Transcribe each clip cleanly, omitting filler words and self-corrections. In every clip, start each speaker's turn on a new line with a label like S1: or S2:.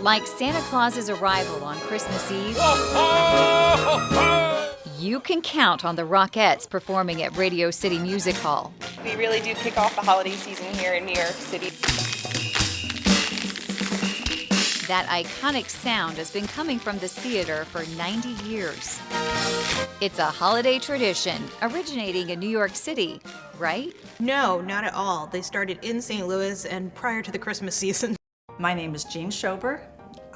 S1: Like Santa Claus's arrival on Christmas Eve, you can count on the Rockettes performing at Radio City Music Hall.
S2: We really do kick off the holiday season here in New York City.
S1: That iconic sound has been coming from this theater for 90 years. It's a holiday tradition originating in New York City, right?
S3: No, not at all. They started in St. Louis and prior to the Christmas season.
S4: My name is Jean Schober.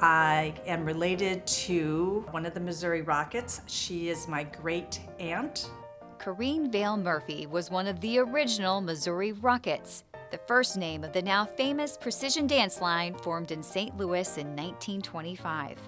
S4: I am related to one of the Missouri Rockets. She is my great aunt.
S1: Corine Vale Murphy was one of the original Missouri Rockets, the first name of the now famous precision dance line formed in St. Louis in 1925.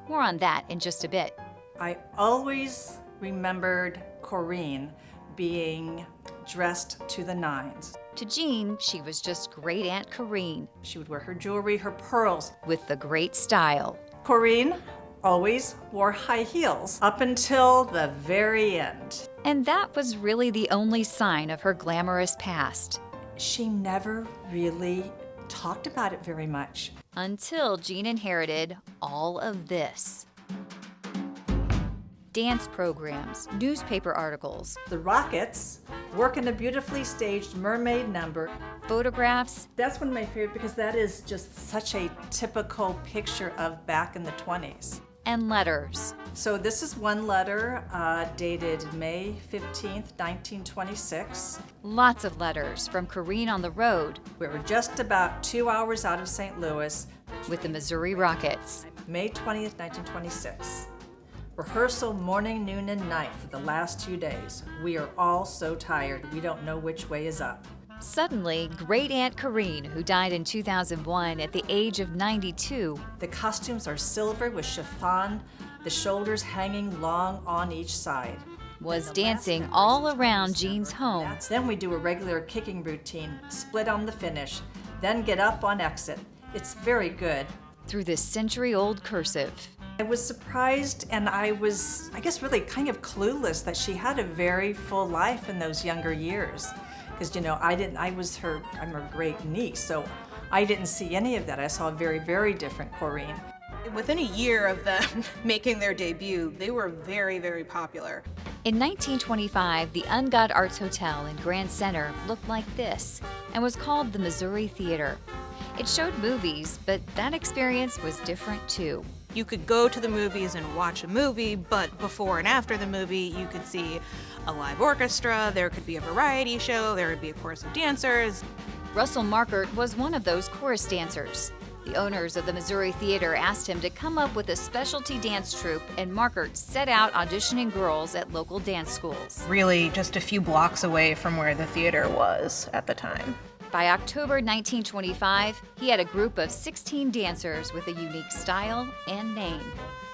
S1: More on that in just a bit.
S4: I always remembered Corine being dressed to the nines.
S1: To Jean, she was just Great Aunt Corinne,
S4: She would wear her jewelry, her pearls.
S1: with the great style.
S4: Corine always wore high heels up until the very end.
S1: And that was really the only sign of her glamorous past.
S4: She never really talked about it very much.
S1: Until Jean inherited all of this. Dance programs, newspaper articles,
S4: The Rockets work in a beautifully staged mermaid number.
S1: photographs,
S4: That's one of my favorite because that is just such a typical picture of back in the 20s.
S1: and letters.
S4: So this is one letter dated May 15th, 1926.
S1: Lots of letters from Corine on the road
S4: We were just about 2 hours out of St. Louis,
S1: with the Missouri Rockets.
S4: May 20th, 1926. Rehearsal morning, noon, and night for the last 2 days. We are all so tired, we don't know which way is up.
S1: Suddenly, Great Aunt Corinne, who died in 2001 at the age of 92,
S4: The costumes are silver with chiffon, the shoulders hanging long on each side.
S1: was dancing all around Jean's home.
S4: Then we do a regular kicking routine, split on the finish, then get up on exit. It's very good.
S1: Through this century-old cursive.
S4: I was surprised and I was, I guess, really kind of clueless that she had a very full life in those younger years. Because, I'm her great niece, so I didn't see any of that. I saw a very, very different Corine.
S3: Within a year of them making their debut, they were very, very popular.
S1: In 1925, the Ungod Arts Hotel in Grand Center looked like this and was called the Missouri Theater. It showed movies, but that experience was different too.
S3: You could go to the movies and watch a movie, but before and after the movie, you could see a live orchestra, there could be a variety show, there would be a chorus of dancers.
S1: Russell Markert was one of those chorus dancers. The owners of the Missouri Theater asked him to come up with a specialty dance troupe, and Markert set out auditioning girls at local dance schools.
S3: Really just a few blocks away from where the theater was at the time.
S1: By October 1925, he had a group of 16 dancers with a unique style and name.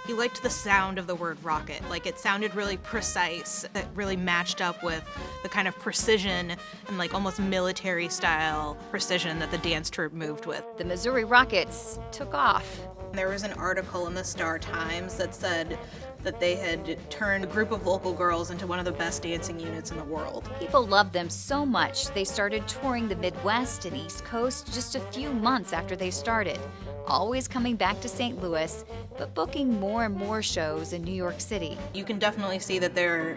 S3: He liked the sound of the word rocket. Like, it sounded really precise. That really matched up with the kind of precision and like almost military style precision that the dance troupe moved with.
S1: The Missouri Rockets took off.
S3: There was an article in the Star-Times that said that they had turned a group of local girls into one of the best dancing units in the world.
S1: People loved them so much, they started touring the Midwest and East Coast just a few months after they started, always coming back to St. Louis, but booking more and more shows in New York City.
S3: You can definitely see that they're,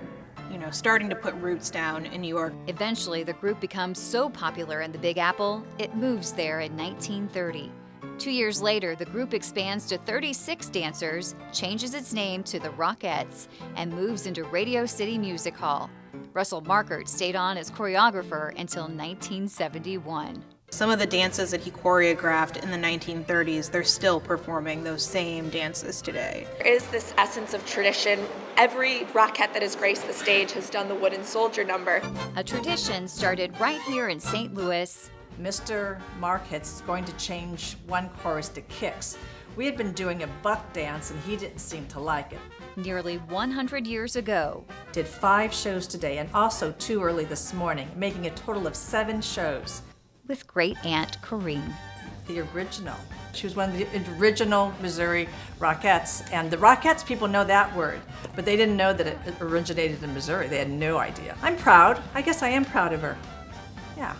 S3: starting to put roots down in New York.
S1: Eventually, the group becomes so popular in the Big Apple, it moves there in 1930. 2 years later, the group expands to 36 dancers, changes its name to the Rockettes, and moves into Radio City Music Hall. Russell Markert stayed on as choreographer until 1971.
S3: Some of the dances that he choreographed in the 1930s, they're still performing those same dances today.
S2: There is this essence of tradition. Every Rockette that has graced the stage has done the wooden soldier number.
S1: A tradition started right here in St. Louis.
S4: Mr. Markett is going to change one chorus to kicks. We had been doing a buck dance and he didn't seem to like it.
S1: Nearly 100 years ago.
S4: Did 5 shows today and also 2 early this morning, making a total of 7 shows.
S1: With Great Aunt Corinne.
S4: The original. She was one of the original Missouri Rockettes. And the Rockettes, people know that word, but they didn't know that it originated in Missouri. They had no idea. I'm proud. I guess I am proud of her. Yeah.